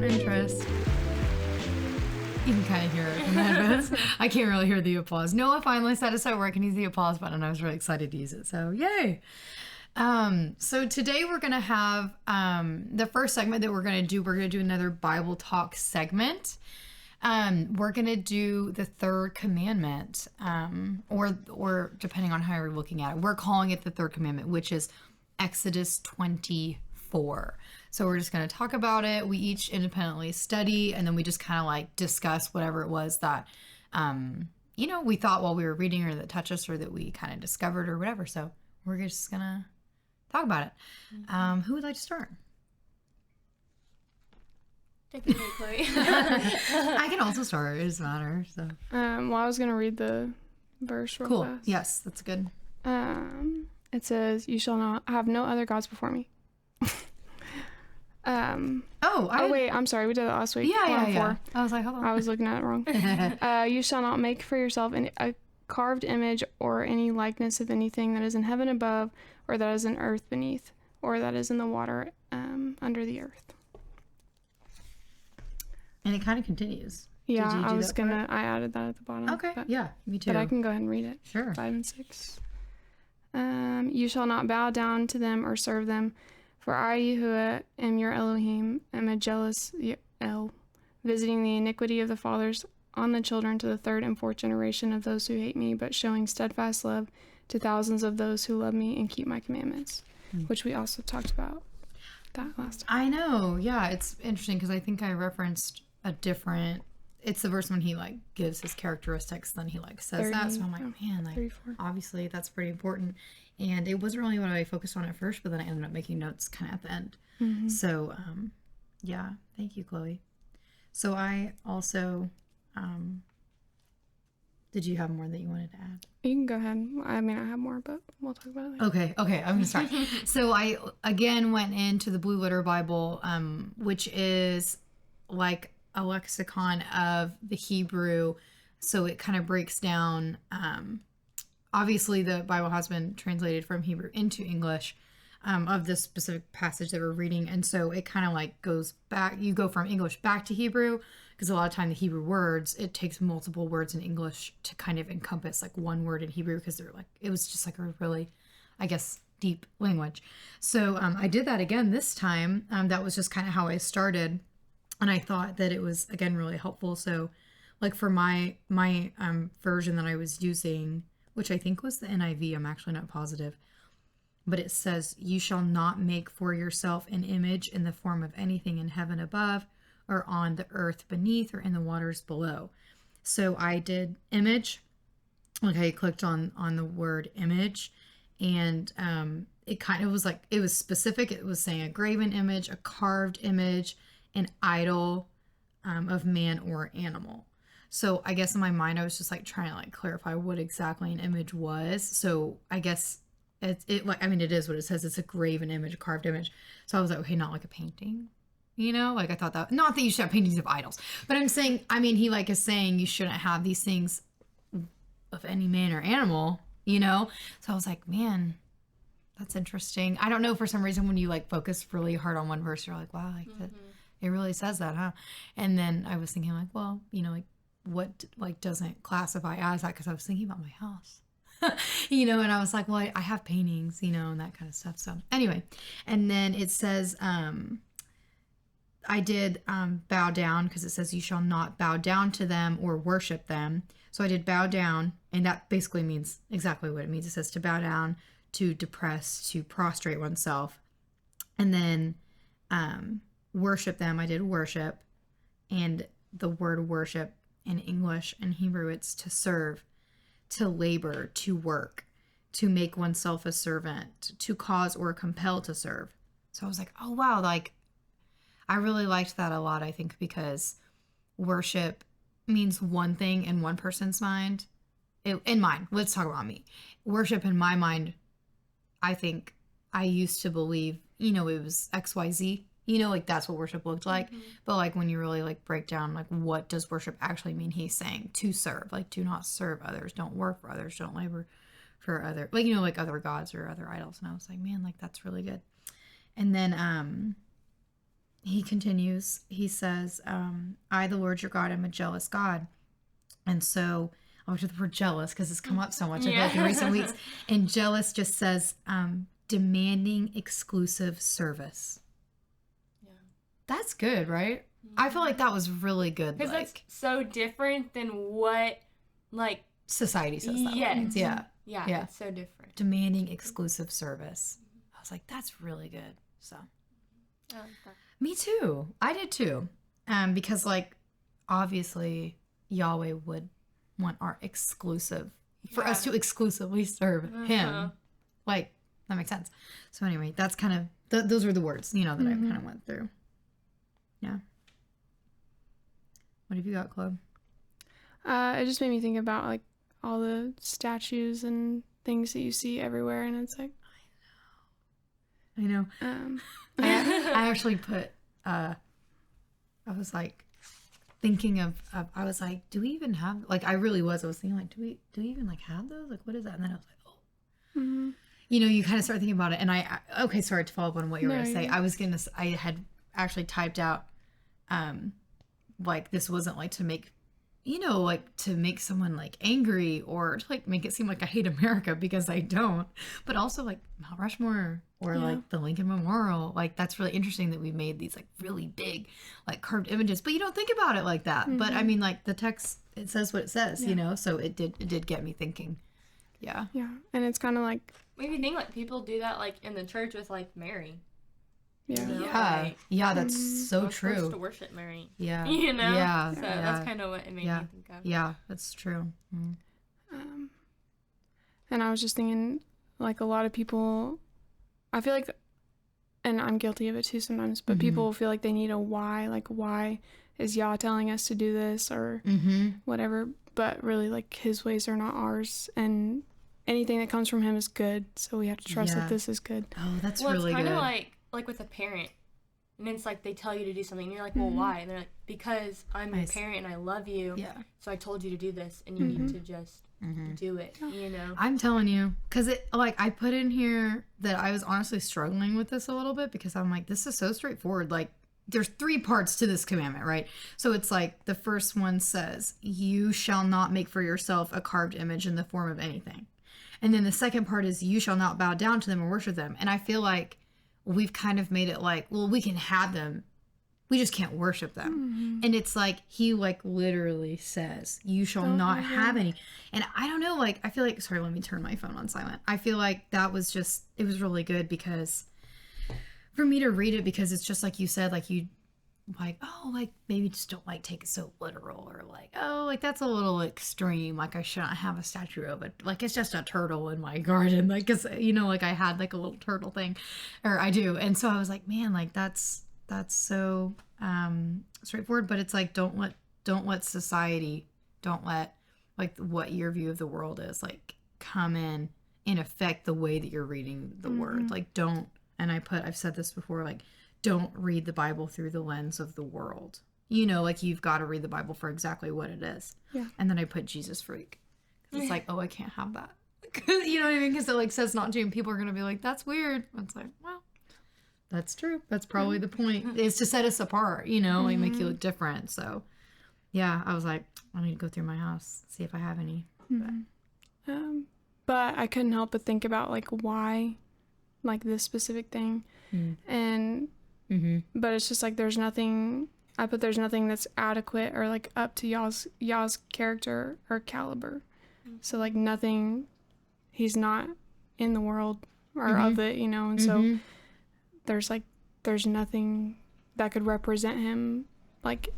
background interest. You can kind of hear it from the headphones. I can't really hear the applause. Noah finally said to start working. He's the applause button. I was really excited to use it. So yay. So today we're going to have the first segment that we're going to do another Bible talk segment. We're going to do the Third Commandment, or depending on how you're looking at it, we're calling it the Third Commandment, which is Exodus 24. So we're just going to talk about it. We each independently study, and then we just kind of like discuss whatever it was that, we thought while we were reading, or that touched us, or that we kind of discovered, or whatever. So we're just going to talk about it. Who would like to start? Take it away, Chloe. I can also start. It doesn't matter. So. I was going to read the verse real fast. Yes, that's good. It says, "You shall not have no other gods before me." Wait, I'm sorry. We did that last week. Yeah. I was like, hold on. I was looking at it wrong. You shall not make for yourself a carved image or any likeness of anything that is in heaven above, or that is in earth beneath, or that is in the water under the earth. And it kind of continues. Yeah, I added that at the bottom. Okay, yeah, me too. But I can go ahead and read it. Sure. 5 and 6. You shall not bow down to them or serve them, for I, Yahuwah, am your Elohim, am a jealous El, visiting the iniquity of the fathers on the children to the third and fourth generation of those who hate me, but showing steadfast love to thousands of those who love me and keep my commandments, which we also talked about that last time. I know, yeah, it's interesting because I think I referenced it's the verse when he like gives his characteristics, then he like says 30, that, so I'm like, man, like 34. Obviously that's pretty important, and it wasn't really what I focused on at first, but then I ended up making notes kind of at the end. So yeah, thank you, Chloe. So I also did you have more that you wanted to add? You can go ahead. I mean, I have more, but we'll talk about it later. Okay, I'm gonna start. So I again went into the Blue Letter Bible, which is like a lexicon of the Hebrew. So it kind of breaks down, obviously the Bible has been translated from Hebrew into English, of this specific passage that we're reading. And so it kind of like goes back, you go from English back to Hebrew, because a lot of time the Hebrew words, it takes multiple words in English to kind of encompass like one word in Hebrew, because they're like, it was just like a really, I guess, deep language. So I did that again this time. That was just kind of how I started. And I thought that it was, again, really helpful. So like for my version that I was using, which I think was the NIV, I'm actually not positive, but it says, "You shall not make for yourself an image in the form of anything in heaven above, or on the earth beneath, or in the waters below." So I did image, like I clicked on the word image, and it kind of was like, it was specific. It was saying a graven image, a carved image, an idol of man or animal. So I guess in my mind, I was just like trying to like clarify what exactly an image was. So I guess it like, I mean, it is what it says. It's a graven image, a carved image. So I was like, okay, not like a painting, like I thought that, not that you should have paintings of idols, but I'm saying, I mean, he like is saying you shouldn't have these things of any man or animal, So I was like, man, that's interesting. I don't know, for some reason, when you like focus really hard on one verse, you're like, wow, like that. It really says that, huh? And then I was thinking like, well, like what like doesn't classify as that? Because I was thinking about my house, and I was like, well, I have paintings, and that kind of stuff. So anyway, and then it says, I did bow down, because it says you shall not bow down to them or worship them. So I did bow down, and that basically means exactly what it means. It says to bow down, to depress, to prostrate oneself. And then worship them, I did worship, and the word worship in English and Hebrew, it's to serve, to labor, to work, to make oneself a servant, to cause or compel to serve. So I was like, oh wow, like I really liked that a lot, I think, because worship means one thing in one person's mind. In mine, let's talk about me. Worship in my mind, I think I used to believe, it was XYZ. Like that's what worship looked like. But like when you really like break down, like what does worship actually mean? He's saying to serve, like do not serve others, don't work for others, don't labor for other, like, like other gods or other idols. And I was like, man, like that's really good. And then he continues. He says, I, the Lord your God, am a jealous God. And so I went to the word jealous because it's come up so much, I feel like, in recent weeks. And jealous just says demanding exclusive service. Yeah. That's good, right? I feel like that was really good. Because Like, that's so different than what, like, society says that. yes. Means. Yeah. Yeah, it's so different. Demanding exclusive service. I was like, that's really good. So, I like that. me too. I did too. Because, like, obviously, Yahweh would want our exclusive, for us to exclusively serve him. Like, that makes sense. So, anyway, that's kind of, those were the words, that I kind of went through. Yeah. What have you got, Chloe? It just made me think about like all the statues and things that you see everywhere, and it's like, I know. I actually put, I was like thinking of, I was like, do we even have, like, I was thinking like, do we even like have those? Like, what is that? And then I was like, oh, you kind of start thinking about it. And okay, sorry to follow up on what you were going to say. I had actually typed out, like, this wasn't like to make, like to make someone like angry or to like make it seem like I hate America, because I don't, but also like Mount Rushmore or like the Lincoln Memorial. Like, that's really interesting that we made these like really big, like carved images, but you don't think about it like that. But I mean, like, the text, it says what it says, so it did get me thinking. Yeah. Yeah. And it's kind of like, Maybe think like people do that like in the church with like Mary. yeah. Yeah, that's so We're supposed true. to worship Mary. Yeah. Yeah. So yeah. that's kind of what it made me think of. Yeah, that's true. And I was just thinking, like, a lot of people, I feel like, and I'm guilty of it too sometimes, but people feel like they need a why. Like, why is Yah telling us to do this or whatever? But really, like, his ways are not ours. And anything that comes from him is good. So we have to trust that this is good. Oh, that's Well, really it's kind good. of like with a parent. And it's like they tell you to do something. And you're like, well, why? And they're like, because I'm your parent and I love you. Yeah. So I told you to do this. And you need to just do it, I'm telling you, because it, like, I put in here that I was honestly struggling with this a little bit, because I'm like, this is so straightforward. Like, there's 3 parts to this commandment, right? So it's like, the first one says, you shall not make for yourself a carved image in the form of anything. And then the second part is, you shall not bow down to them or worship them. And I feel like we've kind of made it like, well, we can have them, we just can't worship them. And it's like, he like literally says, you shall not have any. And I don't know, like, I feel like, sorry, let me turn my phone on silent. I feel like that was just, it was really good, because for me to read it, because it's just like you said, like, you like, oh, like, maybe just don't like take it so literal, or like, oh, like, that's a little extreme, like, I shouldn't have a statue of it, like, it's just a turtle in my garden, like, cause like, I had like a little turtle thing, or I do, and so I was like, man, like, that's so straightforward. But it's like, don't let society, don't let like what your view of the world is, like, come in and affect the way that you're reading the word. Like, don't, and I've said this before, like, don't read the Bible through the lens of the world. Like, you've got to read the Bible for exactly what it is. Yeah. And then I put Jesus freak. It's like, oh, I can't have that. You know what I mean? Because it like says not to, and people are going to be like, that's weird. It's like, well, that's true. That's probably the point, is to set us apart, like make you look different. So yeah, I was like, I need to go through my house, see if I have any. But I couldn't help but think about like why, like, this specific thing. And but it's just like, there's nothing that's adequate or like up to Yah's character or caliber. So like, nothing, he's not in the world or of it, and so there's nothing that could represent him, like,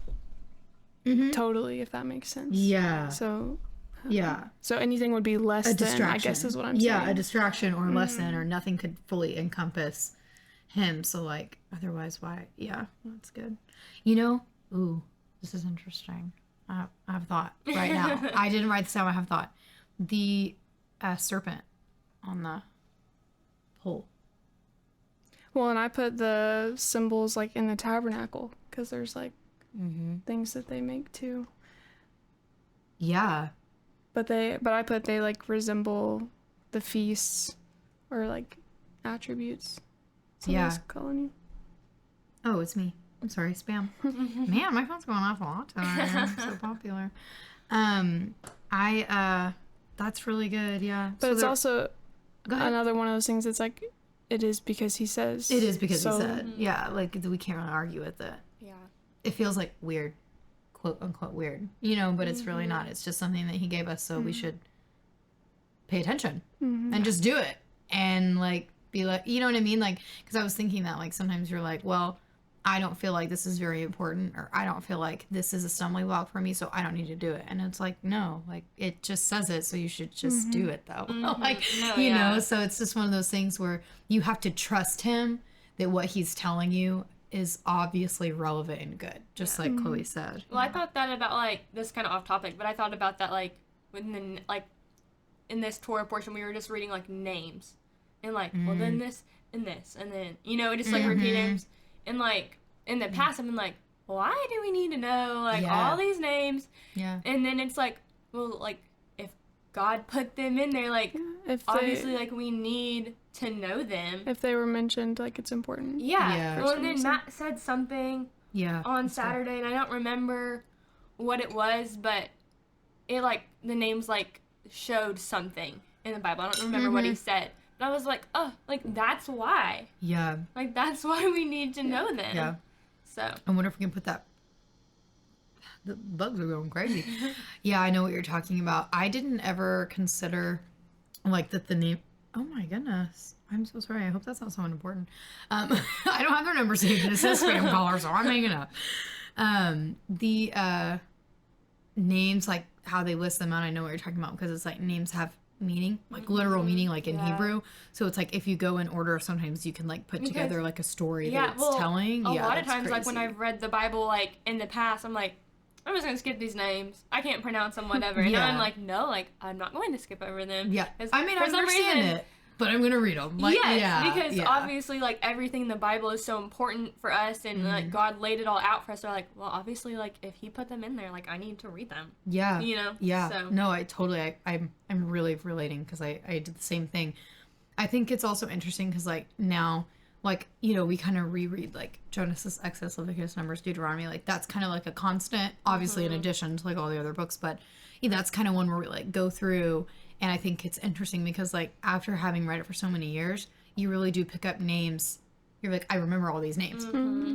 totally, if that makes sense. Yeah. So yeah. So anything would be less A than, distraction. I guess, is what I'm saying. Yeah, a distraction or less than, or nothing could fully encompass him. So like, otherwise, why? Yeah, that's good. Ooh, this is interesting. I have a thought right now. I didn't write this down. I have a thought. The serpent on the pole. Well, and I put the symbols like in the tabernacle, because there's like things that they make too. Yeah. But I put they like resemble the feasts or like attributes. Somebody's calling you. Oh, it's me. I'm sorry, spam. Man, my phone's going off a lot today. I'm so popular. That's really good, yeah. But So it's also go ahead. another one of those things that's like, it is because he says. It is because so, he said. Yeah, like we can't really argue with it. Yeah. It feels like weird, quote unquote weird, but it's really not. It's just something that he gave us, so we should pay attention and just do it and like be like, you know what I mean? Like, because I was thinking that like sometimes you're like, well, I don't feel like this is very important, or I don't feel like this is a stumbling block for me, so I don't need to do it. And it's like, no, like it just says it, so you should just do it though. Like, No, you yeah. know, so it's just one of those things where you have to trust him that what he's telling you is obviously relevant and good, just like Chloe said. Well, I thought that about like this kind of off topic, but I thought about that like within the, like in this Torah portion we were just reading like names and like well then this and this and then just like repeat names and like in the past I've been like why do we need to know like all these names? Yeah. And then it's like well like if God put them in there like If obviously like we need to know them. if they were mentioned, like it's important. Yeah. Well, and then Matt said something Yeah. on Saturday, and I don't remember what it was, but it like the names like showed something in the Bible. I don't remember what he said, but I was like, oh, like that's why. Yeah. Like that's why we need to know them. Yeah. So I wonder if we can put that. The bugs are going crazy. Yeah, I know what you're talking about. I didn't ever consider like that the name. Oh my goodness. I'm so sorry. I hope that's not someone important. I don't have their number saved. It says spam caller, so I'm hanging up. The names, like how they list them out, I know what you're talking about because it's like names have meaning, like literal meaning, like in Hebrew. So it's like if you go in order, sometimes you can like put together like a story that it's telling. A Yeah, lot of that's times, like when crazy. I've read the Bible, like in the past, I'm like, I'm just gonna skip these names. I can't pronounce them, whatever. And now I'm Yeah. like, no, like I'm not going to skip over them. Yeah, 'Cause I mean, I for some understand reason- it, but I'm gonna read them. Like, yes, yeah, because yeah. obviously, like everything in the Bible is so important for us, and like God laid it all out for us. So like, well, obviously, like if He put them in there, like I need to read them. Yeah. Yeah. So. No, I'm really relating because I did the same thing. I think it's also interesting because like now, like, we kind of reread like Genesis, Exodus, Leviticus, Numbers, Deuteronomy. Like that's kind of like a constant, obviously in addition to like all the other books, but that's kind of one where we like go through. And I think it's interesting because like after having read it for so many years, you really do pick up names. You're like, I remember all these names.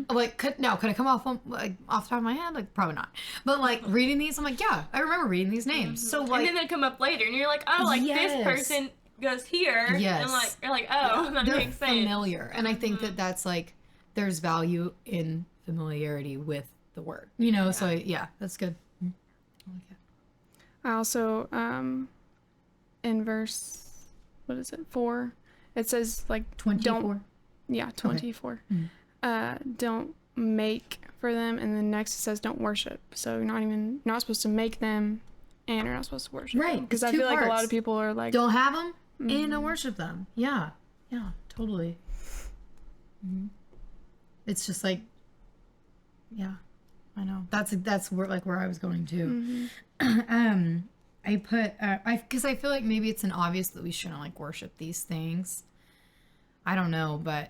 Like, could it come off the top of my head? Like, probably not. But like reading these, I'm like, yeah, I remember reading these names. So like, And then they come up later, and you're like, oh, like Yes. this person goes here. Yes. And like you're like, oh, that they're makes sense. familiar, and I think that that's like there's value in familiarity with the word. So yeah, that's good. I like it. I also, in verse, what is it, 4, it says, like, 24. Yeah, 24. Don't make for them, and then next it says don't worship. So you're not supposed to make them, and you're not supposed to worship. Right, Because it's I two feel like a lot parts. of people are like, Don't have them and don't worship them. Yeah, totally. It's just like, yeah, I know. That's where I was going to. I put because I feel like maybe it's an obvious that we shouldn't like worship these things. I don't know, but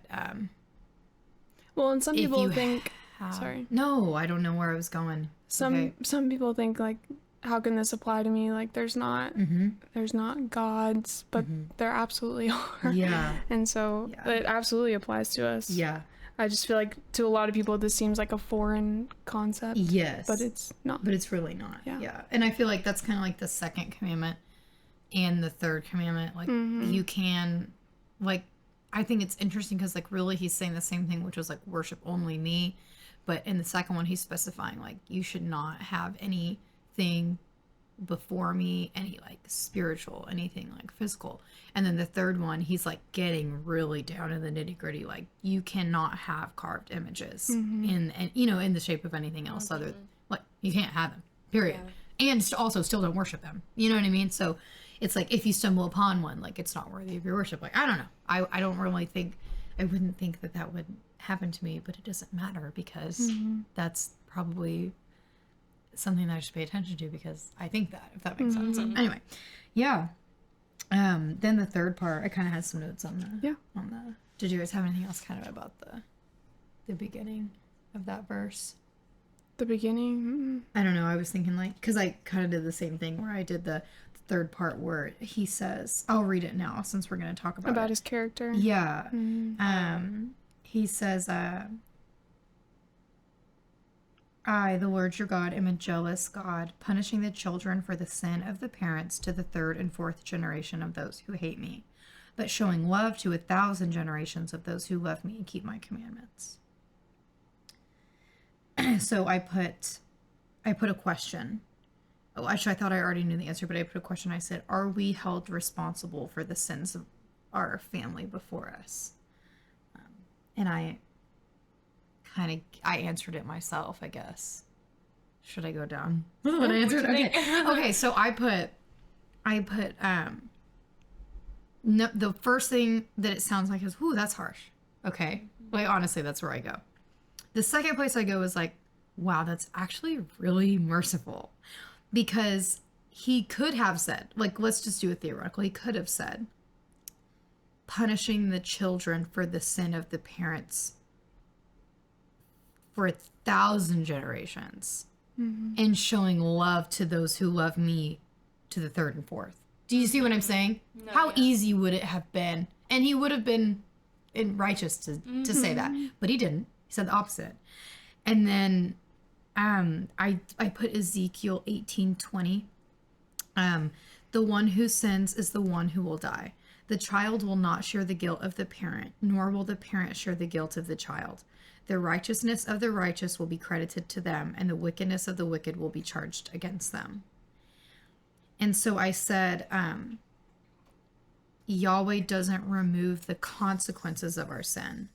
well, and some if people you think, have- sorry. No, I don't know where I was going. Some people think like, how can this apply to me? Like there's not gods, but there absolutely are. Yeah. And so it absolutely applies to us. Yeah. I just feel like to a lot of people this seems like a foreign concept. Yes. But it's not. But it's really not. Yeah. And I feel like that's kind of like the second commandment and the third commandment. Like you can, like, I think it's interesting because like really he's saying the same thing, which was like worship only me. But in the second one, he's specifying like you should not have anything before me, any like spiritual, anything like physical. And then the third one, he's like getting really down in the nitty gritty. Like you cannot have carved images in the shape of anything else other like you can't have them. Period. Yeah. And also still don't worship them. You know what I mean? So it's like if you stumble upon one, like it's not worthy of your worship. Like I don't know. I don't really think I wouldn't think that would happen to me, but it doesn't matter because that's probably something that I should pay attention to because I think that, if that makes sense. So anyway, yeah. Then the third part, I kind of had some notes on the. Did you guys have anything else kind of about the beginning? of that verse? The beginning. I don't know. I was thinking like, because I kind of did the same thing where I did the third part where he says, I'll read it now since we're going to talk about it. His character. Yeah. Mm-hmm. He says, I, the Lord your God, am a jealous God, punishing the children for the sin of the parents to the third and fourth generation of those who hate me, but showing love to 1,000 generations of those who love me and keep my commandments. So I put a question. Oh, actually, I thought I already knew the answer, but I put a question. I said, are we held responsible for the sins of our family before us? And I answered it myself, I guess. Should I go down? What I answered? Okay. Okay, so I put no, the first thing that it sounds like is, ooh, that's harsh. Okay. Like, honestly, that's where I go. The second place I go is like, wow, that's actually really merciful. Because he could have said, like, let's just do it theoretically. He could have said, punishing the children for the sin of the parents for 1,000 generations, and showing love to those who love me to the third and fourth. Do you see what I'm saying? No, How easy would it have been? And he would have been righteous to say that, but he didn't. He said the opposite. And then I put Ezekiel 18:20. The one who sins is the one who will die. The child will not share the guilt of the parent, nor will the parent share the guilt of the child. The righteousness of the righteous will be credited to them, and the wickedness of the wicked will be charged against them. And so I said, Yahweh doesn't remove the consequences of our sin,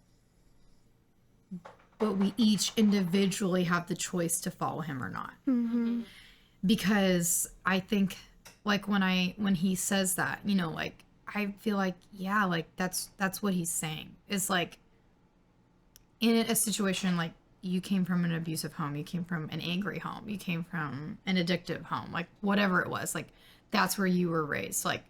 but we each individually have the choice to follow him or not. Mm-hmm. Because I think, like, when he says that, you know, like, I feel like, yeah, like that's what he's saying. It's like, in a situation like you came from an abusive home, you came from an angry home, you came from an addictive home, like whatever it was, like that's where you were raised. Like,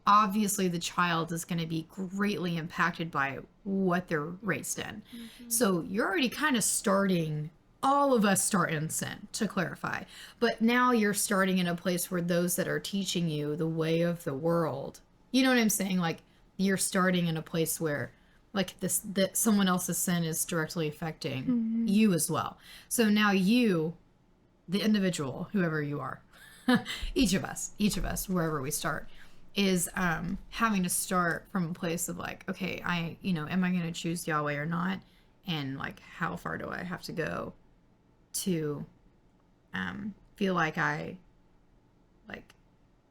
obviously the child is going to be greatly impacted by what they're raised in. So you're already kind of starting, all of us start in sin, to clarify. But now you're starting in a place where those that are teaching you the way of the world, you know what I'm saying? Like, you're starting in a place where, like, that someone else's sin is directly affecting you as well. So now you, the individual, whoever you are, each of us, wherever we start, is having to start from a place of like, okay, am I going to choose Yahweh or not? And like, how far do I have to go to feel like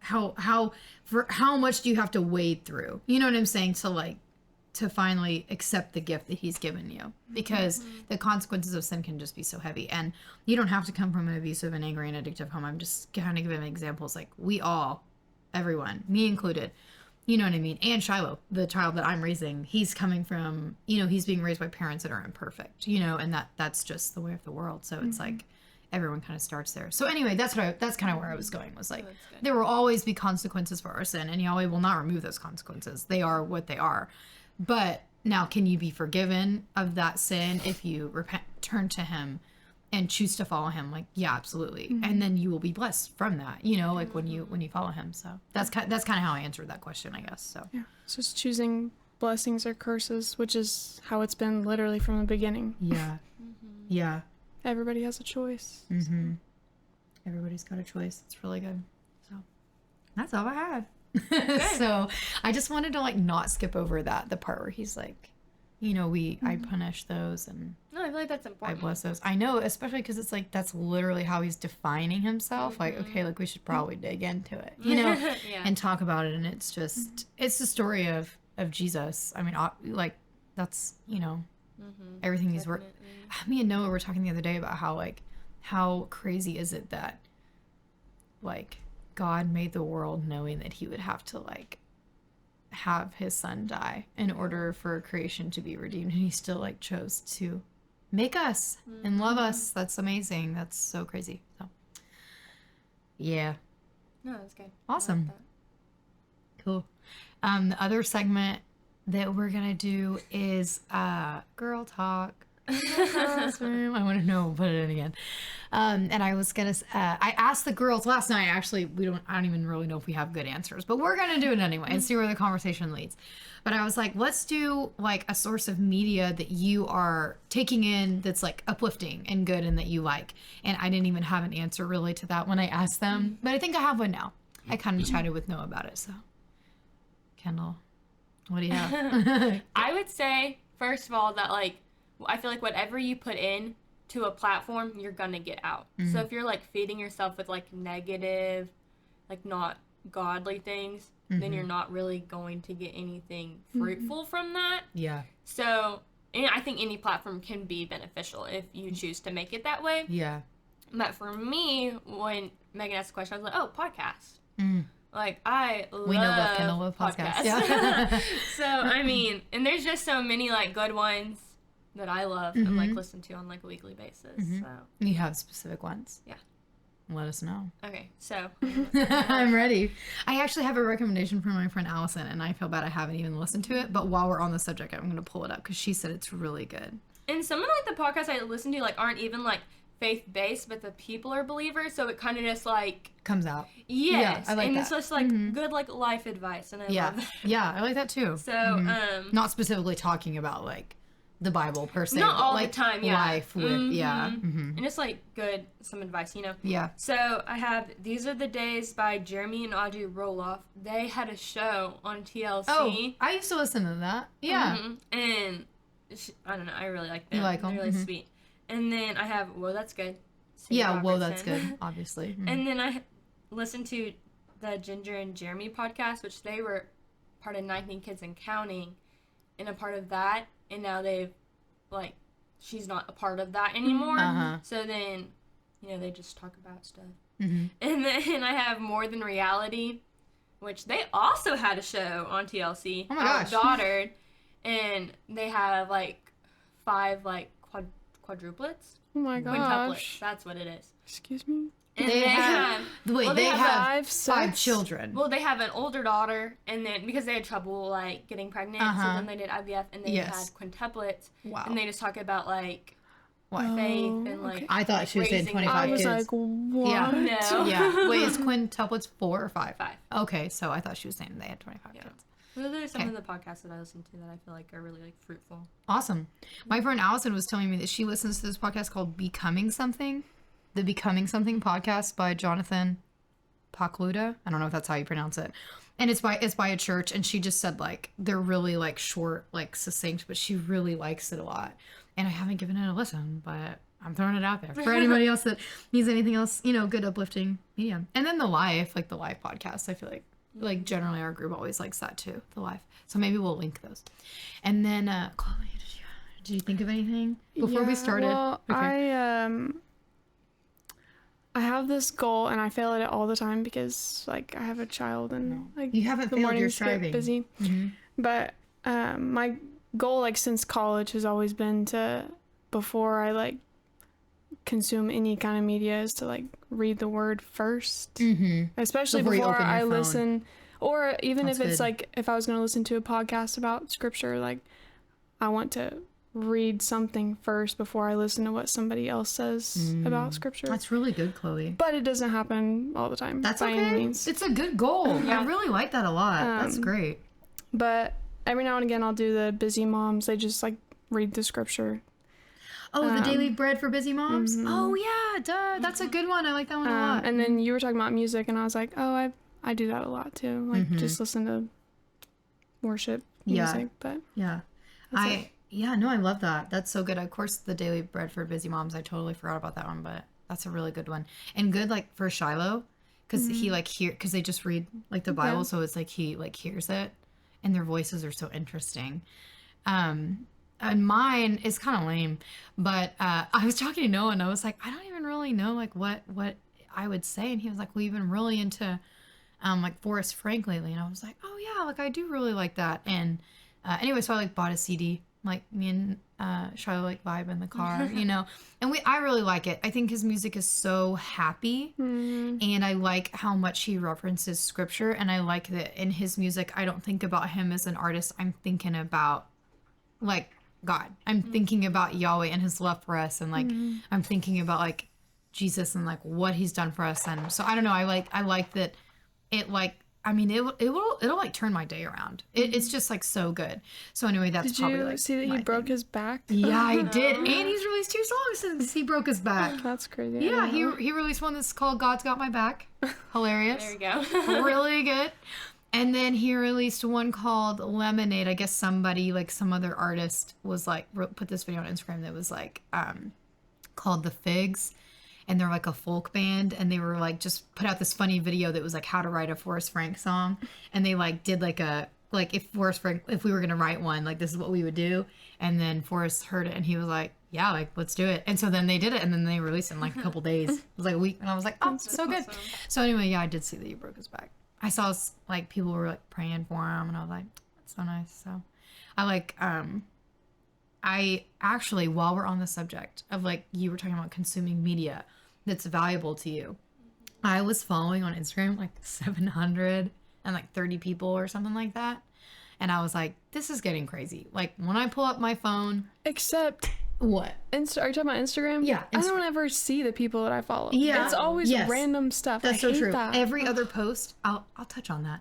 how much do you have to wade through? You know what I'm saying? To finally accept the gift that he's given you, because the consequences of sin can just be so heavy. And you don't have to come from an abusive and angry and addictive home. I'm just kind of giving examples. Like, we all, everyone, me included, you know what I mean? And Shiloh, the child that I'm raising, he's coming from, he's being raised by parents that are imperfect, and that's just the way of the world. So it's like, everyone kind of starts there. So anyway, that's kind of where I was going, was like, there will always be consequences for our sin, and Yahweh will not remove those consequences. They are what they are. But now, can you be forgiven of that sin if you repent, turn to him, and choose to follow him? Like, yeah, absolutely. And then you will be blessed from that, like when you follow him. So that's kind of how I answered that question, I guess. So yeah, it's just choosing blessings or curses, which is how it's been literally from the beginning. Yeah. Yeah. Everybody has a choice. Everybody's got a choice. It's really good. So that's all I had. So I just wanted to like not skip over the part where he's like, I punish those, and no, I feel like that's important. I bless those. I know, especially because it's like, that's literally how he's defining himself. Like, okay, like we should probably dig into it, Yeah. and talk about it. And it's just, it's the story of Jesus. I mean, like, that's, everything he's worked. Me and Noah were talking the other day about how crazy is it that, like, God made the world knowing that he would have to like have his son die in order for creation to be redeemed, and he still like chose to make us and love us. That's amazing. That's so crazy. So yeah. No, that's good. Awesome. Cool. The other segment that we're gonna do is girl talk. Classroom. I want to know. Put it in again. And I was gonna. I asked the girls last night. Actually, I don't even really know if we have good answers, but we're gonna do it anyway and see where the conversation leads. But I was like, let's do like a source of media that you are taking in that's like uplifting and good and that you like. And I didn't even have an answer really to that when I asked them, but I think I have one now. I kind of chatted with Noah about it. So, Kendall, what do you have? I would say, first of all, that like I feel like whatever you put in to a platform, you're gonna get out. So if you're like feeding yourself with like negative, like not godly things, then you're not really going to get anything fruitful from that. Yeah. So, and I think any platform can be beneficial if you choose to make it that way. Yeah. But for me, when Megan asked the question, I was like, oh, podcast. Like, I love We know Love Kendall love podcasts. Yeah. So, I mean, and there's just so many, like, good ones that I love and, like, listen to on, like, a weekly basis. So, You have specific ones? Yeah. Let us know. Okay, so. I'm ready. I actually have a recommendation from my friend Allison, and I feel bad I haven't even listened to it. But while we're on the subject, I'm going to pull it up because she said it's really good. And some of, like, the podcasts I listen to, like, aren't even, like, faith-based, but the people are believers, so it kind of just, like... Comes out. Yes, Yeah, I like and that. it's just, like, good, like, life advice, and I love that. Yeah, I like that too. So, Not specifically talking about, like, the Bible per se. not but, all like, the time, yeah. life with, And it's, like, good, some advice, you know? Yeah. So, I have These Are the Days by Jeremy and Audrey Roloff. They had a show on TLC. Oh, I used to listen to that. Yeah. And, I don't know, I really like them. You like them? They're really sweet. And then I have Whoa, That's Good. Cindy Yeah, whoa, Robertson. that's good, obviously. And then I listened to the Ginger and Jeremy podcast, which they were part of 19 Kids and Counting, and a part of that, and now they've, like, she's not a part of that anymore. So then, you know, they just talk about stuff. And then I have More Than Reality, which they also had a show on TLC. Oh my gosh. Daughtered, and they have, like, 5, like, quadruplets? Oh my Quintuplets. gosh. That's what it is. Excuse me? And They have- Wait, well, they have Five, five six? children. Well, they have an older daughter, and then because they had trouble like getting pregnant, so then they did IVF, and they Yes. had quintuplets. Wow. And they just talk about like What? faith and like. okay. I thought she was saying raising 25 I was kids. like, what? Yeah. No. Yeah. Wait, is quintuplets 4 or 5? 5. Okay, so I thought she was saying they had 25 kids. Those are some Okay. of the podcasts that I listen to that I feel like are really like fruitful. Awesome. My friend Allison was telling me that she listens to this podcast called Becoming Something. The Becoming Something podcast by Jonathan Pokluda. I don't know if that's how you pronounce it. And it's by a church, and she just said like they're really like short, like succinct, but she really likes it a lot. And I haven't given it a listen, but I'm throwing it out there for anybody else that needs anything else, you know, good uplifting media. And then the life podcast, I feel like generally our group always likes that too, the life. So maybe we'll link those. And then Chloe, did you think of anything before we started? Well, I have this goal and I fail at it all the time because like I have a child and like You haven't the failed your mornings get striving. busy. But my goal like since college has always been to, before I like consume any kind of media, is to like read the word first, especially Before you before open your I phone. listen, or even That's if it's good. like if I was going to listen to a podcast about scripture, like I want to read something first before I listen to what somebody else says about scripture. That's really good, Chloe. But it doesn't happen all the time. That's by okay. any means. It's a good goal. I really like that a lot. That's great. But every now and again, I'll do the busy moms. They just like read the scripture. Oh, the daily bread for busy moms. Oh yeah, duh. That's a good one. I like that one a lot. And then you were talking about music, and I was like, oh, I do that a lot too. Like just listen to worship music. But Yeah, I love that. That's so good. Of course, the daily bread for busy moms. I totally forgot about that one, but that's a really good one and good like for Shiloh, because he like because they just read like the Bible, so it's like he like hears it, and their voices are so interesting. And mine is kind of lame, but I was talking to Noah, and I was like, I don't even really know like what I would say, and he was like, well, you've been really into like Forrest Frank lately, and I was like, oh yeah, like I do really like that. And anyway, so I like bought a CD. Like me and Shiloh like vibe in the car, you know, and I really like it. I think his music is so happy, and I like how much he references scripture, and I like that in his music I don't think about him as an artist. I'm thinking about like God. I'm thinking about Yahweh and his love for us. And like, I'm thinking about like Jesus and like what he's done for us. And so I don't know. I like that it like, I mean, it'll like turn my day around. It's just like so good. So anyway, that's Did probably you like see that he broke his back? Yeah, I did. And he's released 2 songs since he broke his back. That's crazy. Yeah, he released one that's called God's Got My Back. Hilarious. There you go. Really good. And then he released one called Lemonade. I guess somebody, like some other artist, was like put this video on Instagram that was like called The Figs. And they're like a folk band, and they were like just put out this funny video that was like how to write a Forrest Frank song. And they like did like if Forrest Frank, if we were gonna write one, like this is what we would do. And then Forrest heard it and he was like, yeah, like let's do it. And so then they did it, and then they released it in like a couple days. It was like a week, and I was like, oh, so good. So anyway, yeah, I did see that he broke his back. I saw like people were like praying for him, and I was like, that's so nice. So I like I actually, while we're on the subject of like you were talking about consuming media that's valuable to you, I was following on Instagram like 730 people or something like that. And I was like, this is getting crazy. Like when I pull up my phone. Except what? Are you talking about Instagram? Yeah. I don't ever see the people that I follow. Yeah. It's always random stuff. That's I so hate true. that. Every other post, I'll touch on that.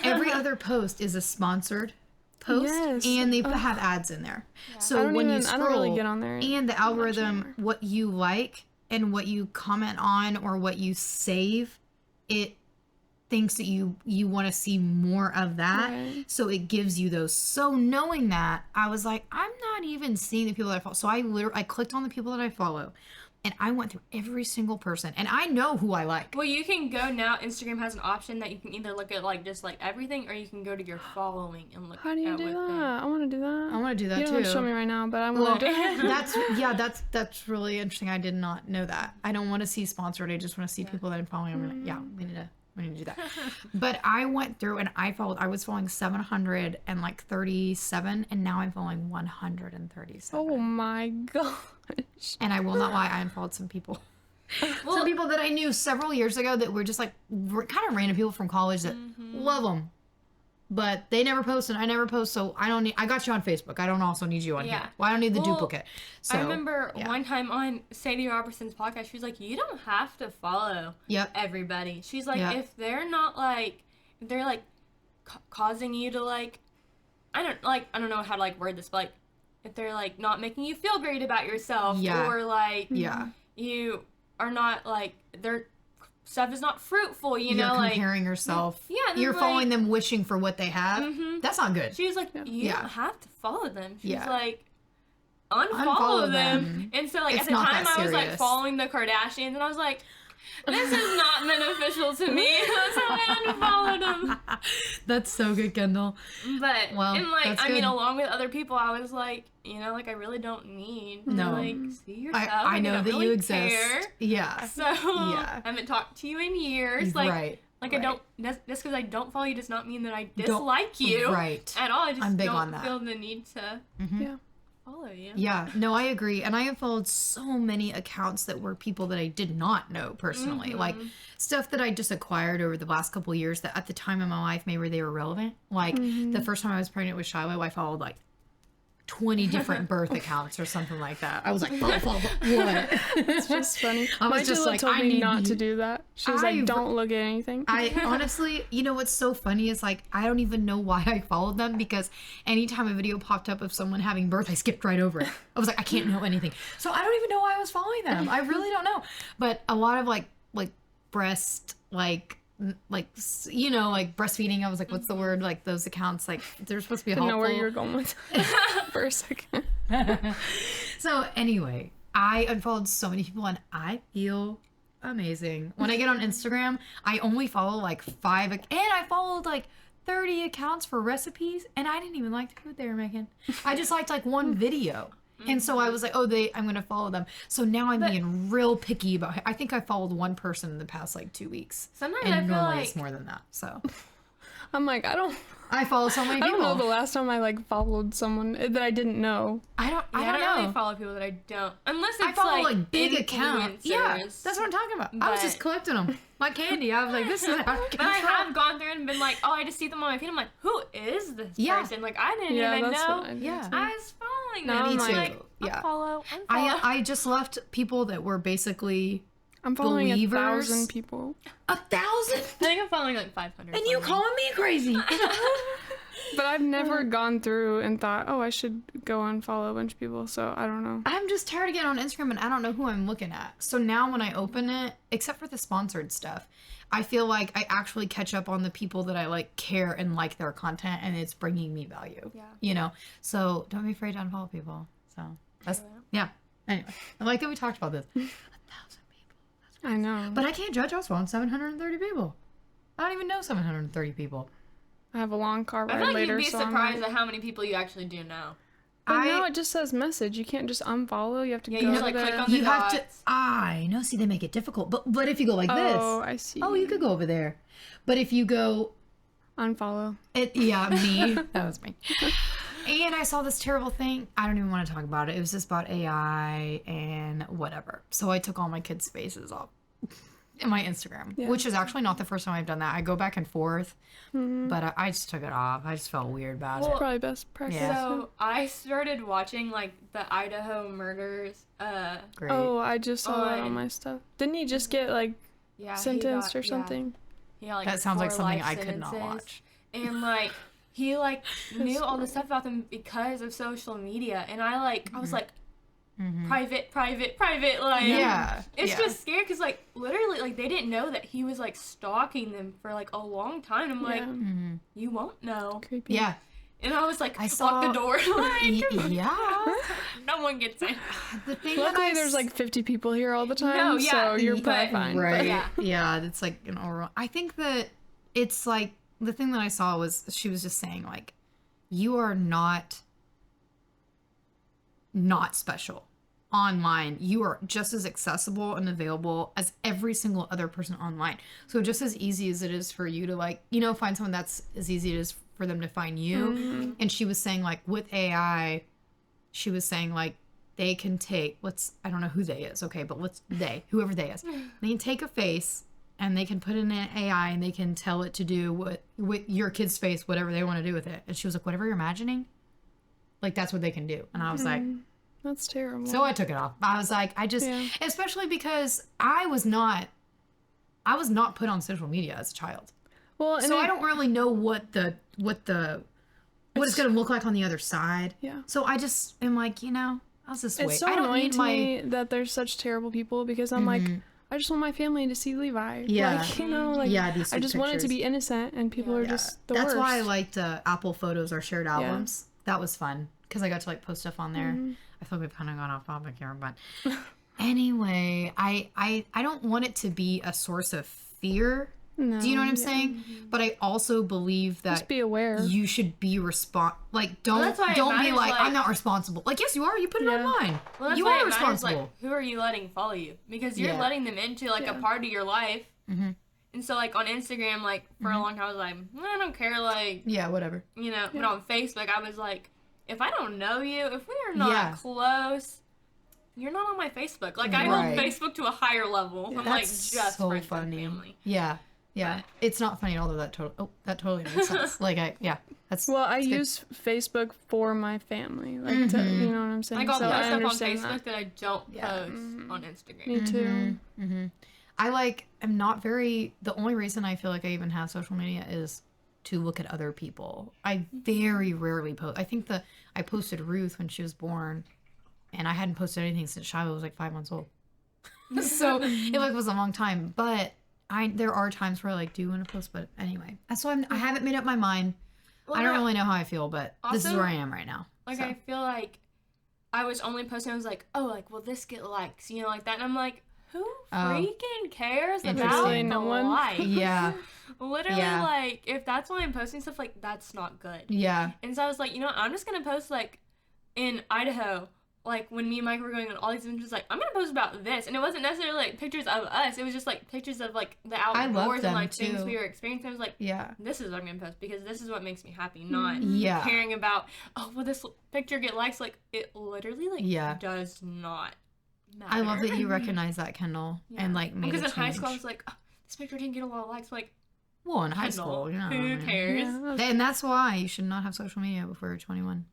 Every other post is a sponsored post, Yes. and they have ads in there. Yeah. So when you scroll, I don't really get on there. And the algorithm, what you like and what you comment on or what you save, it thinks that you want to see more of that. Right. So it gives you those. So knowing that, I was like, I'm not even seeing the people that I follow. So I clicked on the people that I follow. And I went through every single person, and I know who I like. Well, you can go now. Instagram has an option that you can either look at like just like everything, or you can go to your following and look. How do you do that? I want to do that. I want to do that you too. You don't show me right now, but I want to do it. That's really interesting. I did not know that. I don't want to see sponsored. I just want to see people that I'm following. I'm like, yeah, we need to do that. But I went through and I was following 737, and now I'm following 137. Oh my gosh. And I will not lie, I unfollowed some people. Some people that I knew several years ago that were just like kind of random people from college that love them. But they never post and I never post, so I got you on Facebook. I don't also need you on here. Well, I don't need the duplicate. So, I remember one time on Sadie Robertson's podcast, she was like, you don't have to follow everybody. She's like, if they're not like, if they're like causing you to like, I don't know how to like word this, but like, if they're like not making you feel great about yourself, or like you are not like their stuff is not fruitful, you know, like comparing yourself. Yeah, you're following them wishing for what they have. That's not good. She was like, you don't have to follow them. She's like, unfollow them. And so like at the time I was like following the Kardashians, and I was like, this is not beneficial to me. So I unfollowed them. That's so good, Kendall. But and like I mean, along with other people, I was like, you know, like I really don't need to like see yourself. I know that really you exist. Care. Yeah. So I haven't talked to you in years. Like I don't just because I don't follow you does not mean that I dislike you at all. I just I'm big don't on that. feel the need to follow you. Yeah, no, I agree. And I have followed so many accounts that were people that I did not know personally. Like stuff that I just acquired over the last couple of years that at the time in my life maybe they were relevant. Like the first time I was pregnant with Shiloh, I followed like 20 different birth accounts or something like that. I was like, what? It's just funny. My just like, told me not to do that. She was like, don't look at anything. I honestly, you know what's so funny is like, I don't even know why I followed them, because anytime a video popped up of someone having birth, I skipped right over it. I was like, I can't know anything. So I don't even know why I was following them. I really don't know. But a lot of like breast, like you know, like breastfeeding, I was like, what's the word, like those accounts, like they're supposed to be helpful. I know where you're going with for a second. So anyway, I unfollowed so many people and I feel amazing. When I get on Instagram, I only follow like 5 and I followed like 30 accounts for recipes, and I didn't even like the food they were making. I just liked like one video. And so I was like, I'm going to follow them. So now I'm being real picky about it. I think I followed one person in the past like 2 weeks. Sometimes and I feel normally like it's more than that. So I'm like, I follow so many people. I don't know the last time I like followed someone that I didn't know. I don't know. Really follow people that I don't, unless it's I follow like big accounts. Yeah, that's what I'm talking about. I was just collecting them like candy. I was like, this is out of control. But I have gone through and been like, I just see them on my feed. I'm like, who is this person? Like I didn't even know. Yeah, I was following unfollowing No, them. me too. Like, Yeah. unfollow. I just left people that were basically I'm following believers. 1,000 people. 1,000, I think I'm following like 500. and you calling me crazy? But I've never gone through and thought, oh, I should go unfollow a bunch of people. So I don't know. I'm just tired of getting on Instagram and I don't know who I'm looking at. So now when I open it, except for the sponsored stuff, I feel like I actually catch up on the people that I like, care and like their content, and it's bringing me value. Yeah. You know? So don't be afraid to unfollow people. So that's, yeah. Anyway, I like that we talked about this. 1,000 people. I know. But I can't judge. I was following 730 people. I don't even know 730 people. I have a long car I ride feel like later, you'd be so I'm surprised like, at how many people you actually do know. but now it just says message. You can't just unfollow. You have to Yeah, go you to just, like, the... click on the You have to. dots. I know. See, they make it difficult. But if you go like this, Oh, I see. oh, you could go over there. But if you go, Unfollow. yeah, me. That was me. And I saw this terrible thing. I don't even want to talk about it. It was just about AI and whatever. So I took all my kids' faces off in my Instagram, which is actually not the first time I've done that. I go back and forth, but I just took it off. I just felt weird about it. Probably best practice. Yeah. So I started watching like the Idaho murders. Great. Oh, I just saw that on On- my stuff. Didn't he just get like Yeah, sentenced or something? He got, like, That sounds like 4 something life I could not sentences. watch. And like he like knew all the stuff about them because of social media, and I was like, private, like Yeah. It's yeah. just scary because like literally like they didn't know that he was like stalking them for like a long time. I'm like, Yeah. you won't know. Creepy. Yeah. And I was like, I lock saw- the door. Like, Yeah. no one gets in. The thing Luckily, that there's like 50 people here all the time, No, yeah, so you're but- probably fine. Right. yeah. Yeah, it's like an oral. I think that it's like the thing that I saw was she was just saying like, you are not special online. You are just as accessible and available as every single other person online. So just as easy as it is for you to like, find someone, that's as easy as for them to find you. And she was saying like with AI, she was saying like they can take I don't know who they is, okay, but whoever they is, they can take a face and they can put it in an AI and they can tell it to do what with your kid's face, whatever they want to do with it. And she was like, whatever you're imagining, like that's what they can do. And I was like, That's terrible. so I took it off. I was like, especially because I was not put on social media as a child. well, and So I don't really know what it's going to look like on the other side. Yeah. So I just am like, I'll just wait. It's so I don't annoying need to me that there's such terrible people because I'm like, I just want my family to see Levi. Yeah. Like, like Yeah, these I just want it to pictures. be innocent, and people are Yeah. just the That's worst. why I liked Apple Photos or shared albums. That was fun because I got to like post stuff on there. I feel like we've kind of gone off topic here, but anyway, I don't want it to be a source of fear. No, Do you know what I'm saying? But I also believe that Just be aware. you should be like don't that's why it don't be matters, like, like- I'm not responsible. Like yes, you are. You put it Yeah. online. Well, that's You why are it matters, responsible. like, who are you letting follow you? Because you're Yeah. letting them into, like, a part of your life. Mm-hmm. And so, like, on Instagram, like, for a long time, I was like, I don't care, like, Yeah, whatever. But on Facebook, I was like, if I don't know you, if we are not Yeah. close, you're not on my Facebook. Like, I Right. hold Facebook to a higher level. I'm, like, That's just so friends funny. with family. Yeah. Yeah. It's not funny, although that totally makes sense. Like that's Well, I good. use Facebook for my family, like to, you know what I'm saying. Like, I'll so post I stuff on understand Facebook that I don't Yeah. post on Instagram. Me too. I am not very, the only reason I feel like I even have social media is to look at other people. I very rarely post. I think I posted Ruth when she was born, and I hadn't posted anything since Shiloh was like 5 months old. So it like was a long time, but there are times where I like do want to post, but anyway, that's why I haven't made up my mind. Well, I don't no, really know how I feel, but this is Also, where I am right now. Like, So. I feel like I was only posting, I was like, oh, like, will this get likes? Like that. And I'm like, who freaking cares about Interesting. the No one. likes? Yeah. Literally, Yeah. like, if that's why I'm posting stuff, like, that's not good. Yeah. And so I was like, I'm just going to post, like, in Idaho, like, when me and Mike were going on all these adventures, like, I'm going to post about this. And it wasn't necessarily, like, pictures of us. It was just, like, pictures of, like, the I love outdoors and, them, like, things too. we were experiencing. I was like, Yeah. this is what I'm going to post because this is what makes me happy, not Yeah. caring about, oh, will this picture get likes? Like, it literally, like, Yeah. does not matter. I love that you recognize that, Kendall, and like made Because a in high change. school, I was like, oh, this picture didn't get a lot of likes. Like, Well, in high Kendall, school, who cares? Yeah, And that's why you should not have social media before you're 21.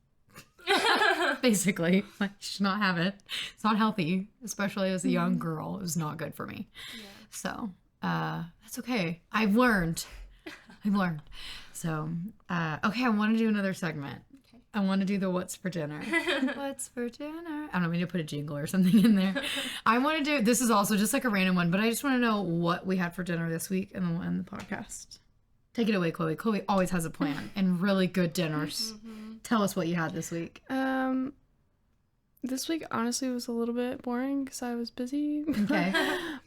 basically. Like, you should not have it. It's not healthy, especially as a young girl. It was not good for me. Yeah. So, that's okay. I've learned. So, okay, I want to do another segment. Okay. I want to do the what's for dinner. What's for dinner? I don't know, maybe to put a jingle or something in there. I want to do, this is also just like a random one, but I just want to know what we had for dinner this week and then we'll end the podcast. Take it away, Chloe. Chloe always has a plan and really good dinners. Tell us what you had this week. This week honestly was a little bit boring because I was busy. Okay.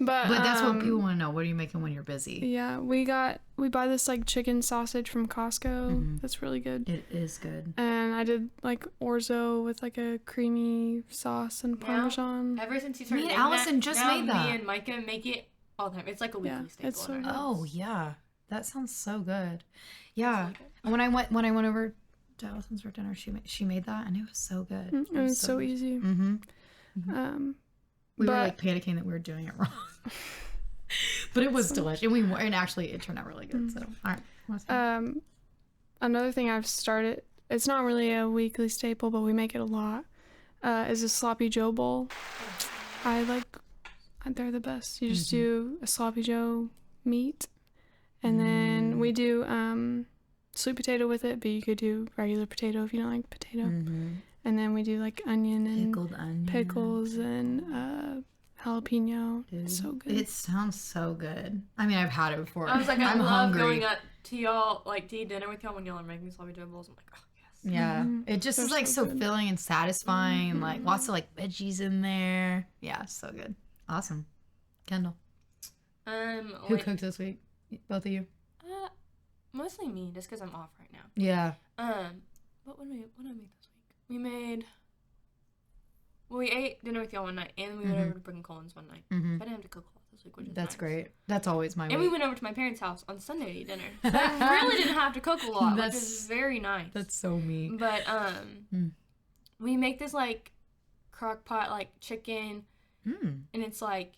but That's what people want to know. What are you making when you're busy? Yeah, we buy this like chicken sausage from Costco. That's really good. It is good. And I did like orzo with like a creamy sauce and parmesan. Ever since you started Me and making Allison that, just now made that. Me and Micah make it all the time. It's like a weekly staple. it's so in our good. house. Oh yeah, that sounds so good. Yeah, It's so good. and when I went over to Allison's for dinner, she made that and it was so good. It was so good. easy. Mm-hmm. We were but- like panicking that we were doing it wrong, but it was delicious. And actually it turned out really good. So all right, what's that? Another thing I've started, it's not really a weekly staple, but we make it a lot, is a sloppy joe bowl. They're the best. You just do a sloppy joe meat, and then we do sweet potato with it, but you could do regular potato if you don't like potato. And then we do like onion and Pickled onion, pickles and jalapeno. It's so good. It sounds so good. I mean, I've had it before. I was like, I I'm love hungry. going up to y'all, like to eat dinner with y'all when y'all are making sloppy joe bowls. I'm like, oh yes. Yeah, it just They're is like so so good. filling and satisfying, and like lots of like veggies in there. Yeah, so good. Awesome. Kendall, who cooked this week? Both of you? Mostly me, just because I'm off right now. Yeah. What did I make this week? We ate dinner with y'all one night, and we went over to Brick and Colin's one night. So I didn't have to cook a lot this week, which is That's nice. great. That's always my And we week. went over to my parents' house on Sunday to eat dinner. So I really didn't have to cook a lot, which That's- is very nice. That's so me. But we make this like crock pot like chicken, and it's like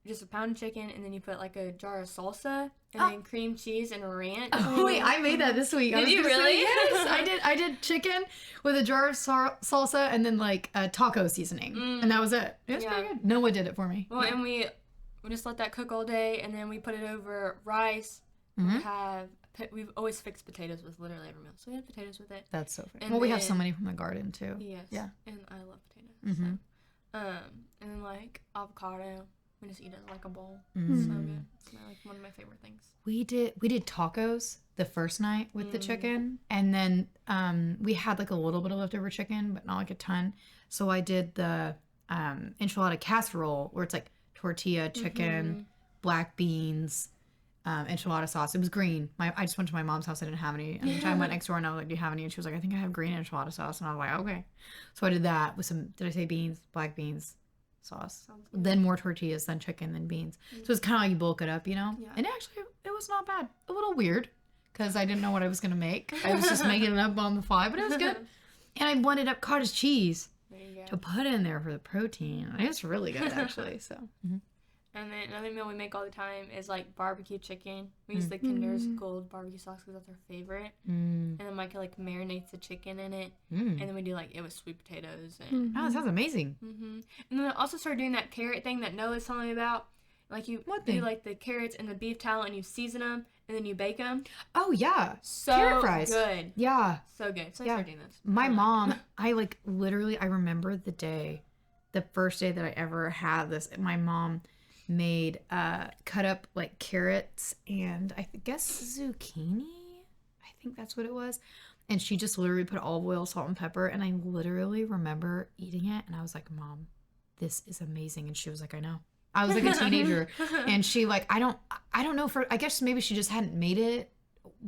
just a pound of chicken, and then you put like a jar of salsa, and then cream cheese and ranch. Oh, wait, I made that this week. I Did was you gonna say, really? yes, I did. I did chicken with a jar of salsa and then like a taco seasoning, and that was it. It was pretty good. Noah did it for me. Well, and we just let that cook all day, and then we put it over rice. We've always fixed potatoes with literally every meal, so we had potatoes with it. That's so funny. And Well, we have so then- many from the garden too. Yes. Yeah. And I love potatoes. So. And then like avocado. We just eat it like a bowl. So good. It's like one of my favorite things. We did tacos the first night with the chicken, and then we had like a little bit of leftover chicken, but not like a ton. So I did the enchilada casserole where it's like tortilla, chicken, black beans, enchilada sauce. It was green. I just went to my mom's house. I didn't have any. And I went next door and I was like, "Do you have any?" And she was like, "I think I have green enchilada sauce." And I was like, "Okay." So I did that with some. Did I say beans? Black beans. Sauce, then more tortillas, then chicken, then beans. So it's kind of like you bulk it up, you know. Yeah. And actually, it was not bad. A little weird because I didn't know what I was gonna make. I was just making it up on the fly, but it was good. And I blended up cottage cheese There you go. to put in there for the protein. It's really good, actually. So And then another meal we make all the time is like barbecue chicken. We use the Kinder's Gold barbecue sauce because that's our favorite. And then Micah like marinates the chicken in it. And then we do like it with sweet potatoes. And, oh, that sounds amazing. and then I also started doing that carrot thing that Noah's telling me about. Like you What do thing? like the carrots and the beef tallow and you season them and then you bake them. Oh yeah, So carrot fries. good. Yeah, So good. So I Yeah. started doing this. my mom. I like literally. I remember the first day that I ever had this. My mom made cut up like carrots and I guess zucchini. I think that's what it was. And she just literally put olive oil, salt, and pepper. And I literally remember eating it and I was like, "Mom, this is amazing." And she was like, "I know." I was like a teenager, and she like I don't know, I guess maybe she just hadn't made it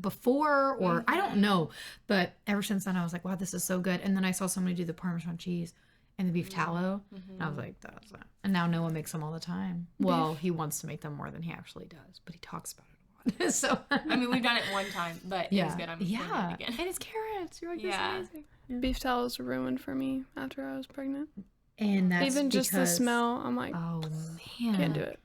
before or I don't know. But ever since then I was like, "Wow, this is so good." And then I saw somebody do the Parmesan cheese and the beef tallow. And I was like, that's that. And now Noah makes them all the time. Well, he wants to make them more than he actually does, but he talks about it a lot. So I mean, we've done it one time, but it was good. I'm doing yeah. it again. And it's carrots. You're like, Yeah. this is amazing. Beef tallows ruined for me after I was pregnant. And that's Even just the because- smell, I'm like, Oh man. can't do it.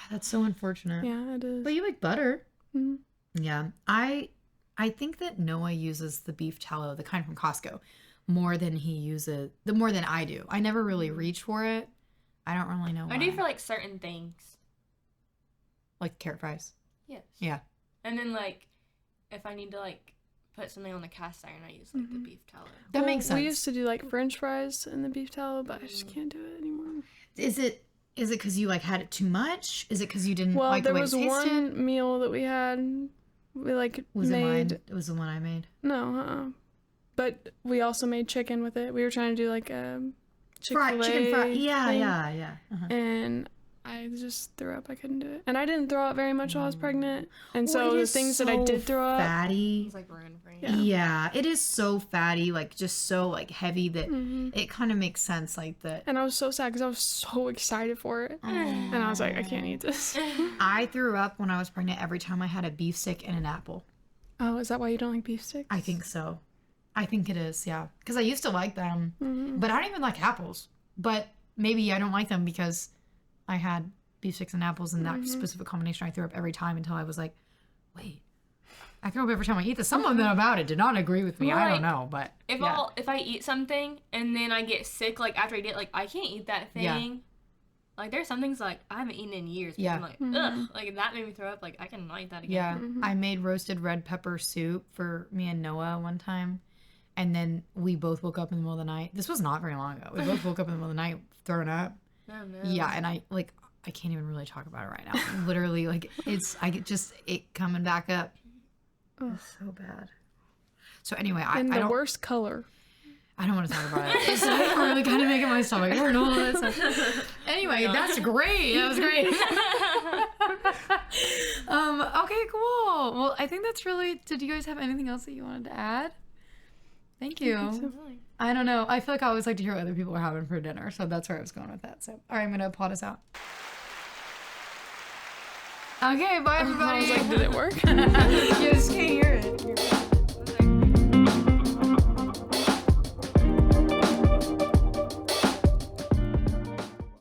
That's so unfortunate. Yeah, it is. But you like butter. Mhm. Yeah. I think that Noah uses the beef tallow, the kind from Costco. more than he uses, more than I do. I never really reach for it. I don't really know why. I do for like certain things. Like carrot fries. Yes. Yeah. And then like if I need to like put something on the cast iron, I use like the beef tallow. That makes sense. We used to do like French fries in the beef tallow, but I just can't do it anymore. Is it because you like had it too much? Is it because you didn't Well, like the there way was it tasted? one meal that we had. We like Was it made. mine? It was the one I made. No, but we also made chicken with it. We were trying to do like a Chick-fil-A Chicken fry. Yeah, thing, yeah. Uh-huh. and I just threw up. I couldn't do it, and I didn't throw up very much while I was pregnant. And Well, so it the is things that I so did throw up, fatty. It's like ruined for you. Yeah. Yeah, it is so fatty, like just so like heavy that it kind of makes sense, like that. and I was so sad because I was so excited for it, and I was like, I can't eat this. I threw up when I was pregnant every time I had a beef stick and an apple. Oh, is that why you don't like beef sticks? I think so. I think it is, yeah. Because I used to like them, but I don't even like apples. But maybe I don't like them because I had beef sticks and apples and that specific combination. I threw up every time until I was like, wait, I throw up every time I eat this. Some of them about it did not agree with me. Well, I don't like, know, but If if I eat something and then I get sick, like after I eat it, like I can't eat that thing. Yeah. Like there's some things like I haven't eaten in years. But Yeah. I'm like, ugh, like that made me throw up. Like I can not eat that again. yeah, I made roasted red pepper soup for me and Noah one time. And then we both woke up in the middle of the night. This was not very long ago. We both woke up in the middle of the night throwing up. Oh no. Yeah, and I can't even really talk about it right now. Literally, like it coming back up. Oh, so bad. So anyway, I And the don't worst color. I don't want to talk about it. It's really kind of making my stomach hurt and all that stuff. Anyway, that's great. That was great. Okay, cool. Well, I think that's really. Did you guys have anything else that you wanted to add? Thank you. Really. I don't know. I feel like I always like to hear what other people are having for dinner, so that's where I was going with that. So, all right, I'm gonna applaud us out. Okay, bye everybody. I was like, did it work? You just can't hear it.